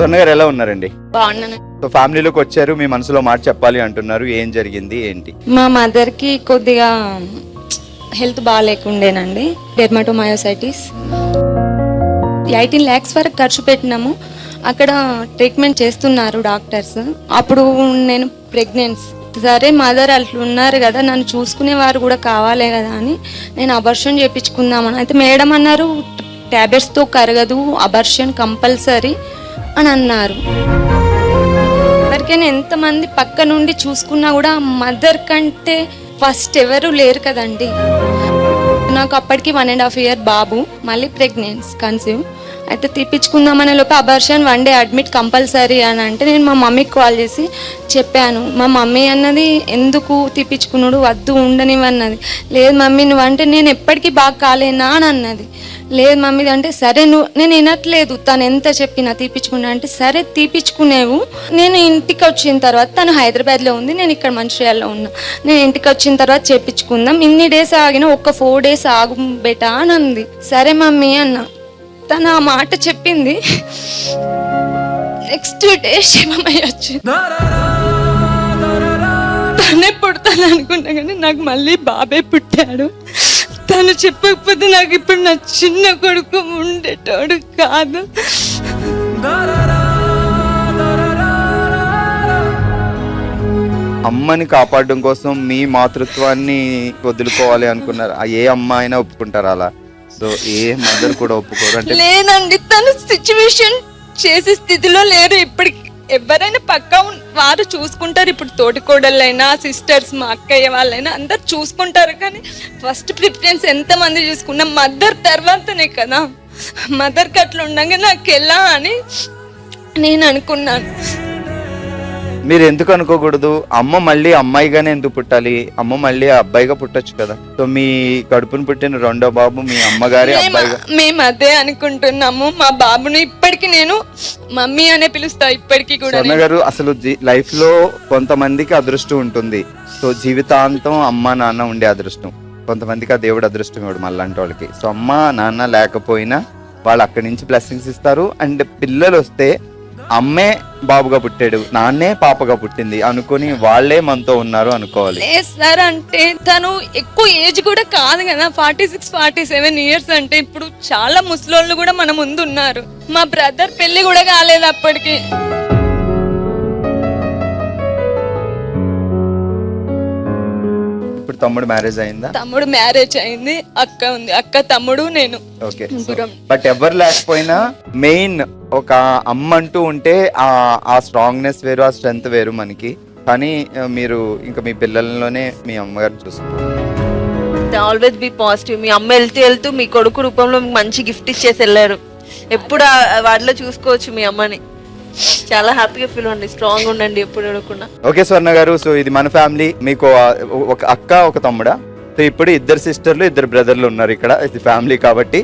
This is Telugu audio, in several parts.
స్వర్ణ గారు ఎలా ఉన్నారండి? బాగున్నాను. సో ఫ్యామిలీలోకి వచ్చారు, మీ మనసులో మాట చెప్పాలి అంటున్నారు, ఏం జరిగింది ఏంటి? మా మదర్ కి కొద్దిగా హెల్త్ బాగాలేకుండేనండి, డెర్మటోమయోసైటిస్. 18 lakhs వరకు ఖర్చు పెట్టినాము. అక్కడ ట్రీట్మెంట్ చేస్తున్నారు డాక్టర్స్. అప్పుడు నేను ప్రెగ్నెన్సీ. సరే మదర్ అట్లా ఉన్నారు కదా, నన్ను చూసుకునేవారు కూడా కావాలే కదా అని నేను అబార్షన్ చేయించుకుందామని. అయితే మేడం అన్నారు ట్యాబ్లెట్స్తో కరగదు, అబార్షన్ కంపల్సరీ అని అన్నారు. ఎవరికైనా ఎంతమంది పక్క నుండి చూసుకున్నా కూడా మదర్ కంటే ఫస్ట్ ఎవరు లేరు కదండి. నాకు అప్పటికి 1.5 year బాబు, మళ్ళీ ప్రెగ్నెన్సీ కన్సీవ్. అయితే తీపించుకుందామనే లోపు అబార్షన్ 1 day అడ్మిట్ కంపల్సరీ అని అంటే నేను మా మమ్మీకి కాల్ చేసి చెప్పాను. మా మమ్మీ అన్నది ఎందుకు తీపించుకున్నాడు, వద్దు ఉండనివన్నది. లేదు మమ్మీ నువ్వు అంటే నేను ఎప్పటికీ బాగా కాలేనా అని అన్నది. లేదు మమ్మీ అంటే సరే నేను వినట్లేదు, తను ఎంత చెప్పినా తీపించుకున్నా అంటే సరే తీపించుకునేవు. నేను ఇంటికి వచ్చిన తర్వాత, తను హైదరాబాద్లో ఉంది, నేను ఇక్కడ మంచిర్యాలలో ఉన్నా, నేను ఇంటికి వచ్చిన తర్వాత చేపించుకుందాం, ఇన్ని డేస్ ఆగినా ఒక 4 days ఆగు బేటా అని అంది. సరే మమ్మీ అన్న. తను ఆ మాట చెప్పింది, నెక్స్ట్ డే శివమయ్య వచ్చింది. తనే పుడతాను అనుకున్నా కానీ నాకు మళ్ళీ బాబే పుట్టాడు. తను చెప్పకపోతే నాకు ఇప్పుడు నా చిన్న కొడుకు ఉండేటోడు కాదు. అమ్మని కాపాడడం కోసం మీ మాతృత్వాన్ని వదులుకోవాలి అనుకున్నారు. ఏ అమ్మ అయినా ఒప్పుకుంటారు అలా? సో ఏ మదర్ కూడా ఒప్పుకోరు అంటే? లేదండి, తను సిచ్యువేషన్ చేసే స్థితిలో లేరు ఇప్పటికి. ఎవరైనా పక్క వారు చూసుకుంటారు. ఇప్పుడు తోటికోడళ్ళైనా సిస్టర్స్, మా అక్కయ్య వాళ్ళైనా అందరు చూసుకుంటారు. కానీ ఫస్ట్ ప్రిఫరెన్స్ ఎంతమంది చూసుకున్నా మదర్ తర్వాతనే కదా. మదర్కి అట్లా ఉండగా నాకు ఎలా అని నేను అనుకున్నాను. మీరు ఎందుకు అనుకోకూడదు? అమ్మ మళ్ళీ అమ్మాయిగానే ఎందుకు పుట్టాలి? అమ్మ మళ్ళీ అబ్బాయిగా పుట్టొచ్చు కదా. సో మీ కడుపును పుట్టిన రెండో బాబు మీ అమ్మగారి అబ్బాయిగా. మేము అదే అనుకుంటున్నాము. మా బాబుని ఇప్పటికి నేను మమ్మీ అనే పిలుస్తా ఇప్పటికీ కూడా. స్వర్ణ గారు, అసలు లైఫ్ లో కొంతమందికి అదృష్టం ఉంటుంది. సో జీవితాంతం అమ్మ నాన్న ఉండే అదృష్టం, కొంతమందికి ఆ దేవుడు అదృష్టం ఇవ్వడు మళ్ళంటి వాళ్ళకి. సో అమ్మ నాన్న లేకపోయినా వాళ్ళు అక్కడి నుంచి బ్లెస్సింగ్స్ ఇస్తారు. అండ్ పిల్లలు వస్తే అమ్మే బాబుగా పుట్టాడు, నాన్నే పాపగా పుట్టింది అనుకుని వాళ్ళే మనతో ఉన్నారు అనుకోవాలి. సార్ అంటే తను ఎక్కువ ఏజ్ కూడా కాదు కదా, 46-47 years అంటే ఇప్పుడు చాలా ముసలోళ్ళు కూడా మన ముందు ఉన్నారు. మా బ్రదర్ పెళ్లి కూడా కాలేదు అప్పటికి. ఇప్పుడు తమ్ముడు మ్యారేజ్ అయిందా? తమ్ముడు మ్యారేజ్ అయింది, అక్క ఉంది, అక్క తమ్ముడు నేను. ఓకే. బట్ ఎవరు లేకపోయినా మెయిన్ ఒక అమ్మ అంటూ ఉంటే ఆ స్ట్రాంగ్నెస్ వేరు, ఆ స్ట్రెంగ్త్ వేరు మనకి. కానీ మీరు ఇంకా మీ పిల్లల్లోనే మీ అమ్మగారు చూసుకుంటారు. Always be positive. మీ అమ్మ వెళ్తూ మీ కొడుకు రూపంలో మంచి గిఫ్ట్ ఇచ్చేసి వెళ్ళారు. ఎప్పుడు వాటిలో చూసుకోవచ్చు మీ అమ్మని. చాలా హ్యాపీగా ఫీల్ అవ్వండి, స్ట్రాంగ్ ఉండండి ఎప్పుడు అడగకుండా. ఓకే స్వర్ణ గారు, సో ఇది మన ఫ్యామిలీ. మీకు ఒక అక్క ఒక తమ్ముడా? సో ఇప్పుడు 2 సిస్టర్లు 2 బ్రదర్లు ఉన్నారు ఇక్కడ, ఇది ఫ్యామిలీ కాబట్టి.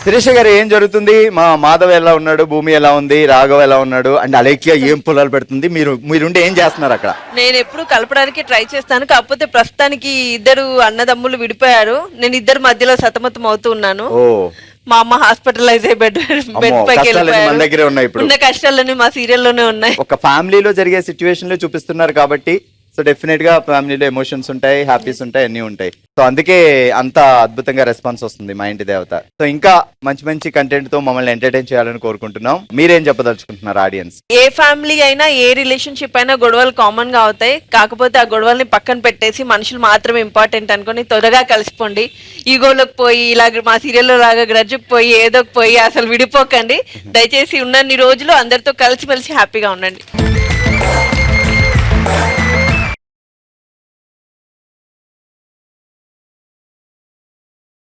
శిరీష గారు, ఏం జరుగుతుంది? మా మాధవ్ ఎలా ఉన్నాడు, భూమి ఎలా ఉంది, రాఘవ్ ఎలా ఉన్నాడు, అండ్ అలేఖ్య ఏం పొలాలు పెడుతుంది? మీరుండి ఏం చేస్తున్నారు అక్కడ? నేను ఎప్పుడు కలపడానికి ట్రై చేస్తాను, కాకపోతే ప్రస్తుతానికి 2 అన్నదమ్ములు విడిపోయారు. నేను 2 మధ్యలో సతమతం అవుతూ ఉన్నాను. మా అమ్మ హాస్పిటలైజ్ అయ్యి బెడ్ పైకి వెళ్ళిపోయారు. ఉన్న కష్టాలన్నీ మా సీరియల్లోనే ఉన్నాయి. ఒక ఫ్యామిలీలో జరిగే సిచ్యువేషన్ లో చూపిస్తున్నారు కాబట్టి సో డెఫినెట్ గా ఫ్యామిలీలో ఎమోషన్స్ ఉంటాయి, హ్యాపీస్ ఉంటాయి, అన్ని ఉంటాయి. సో అందుకే అంత అద్భుతంగా రెస్పాన్స్ వస్తుంది మా ఇంటి దేవత. సో ఇంకా మంచి మంచి కంటెంట్ తో మమ్మల్ని ఎంటర్టైన్ చేయాలని కోరుకుంటున్నాం. మీరేం చెప్పదలుచుకుంటున్నారు ఆడియన్స్? ఏ ఫ్యామిలీ అయినా, ఏ రిలేషన్షిప్ అయినా గొడవలు కామన్ గా అవుతాయి. కాకపోతే ఆ గొడవల్ని పక్కన పెట్టేసి మనుషులు మాత్రమే ఇంపార్టెంట్ అనుకుని త్వరగా కలిసిపోండి. ఈగోలోకి పోయి ఇలాగ మా సీరియల్లో లాగా గ్రజ్జుకు పోయి ఏదోకి పోయి అసలు విడిపోకండి. దయచేసి ఉన్నన్ని రోజులు అందరితో కలిసిమెలిసి హ్యాపీగా ఉండండి.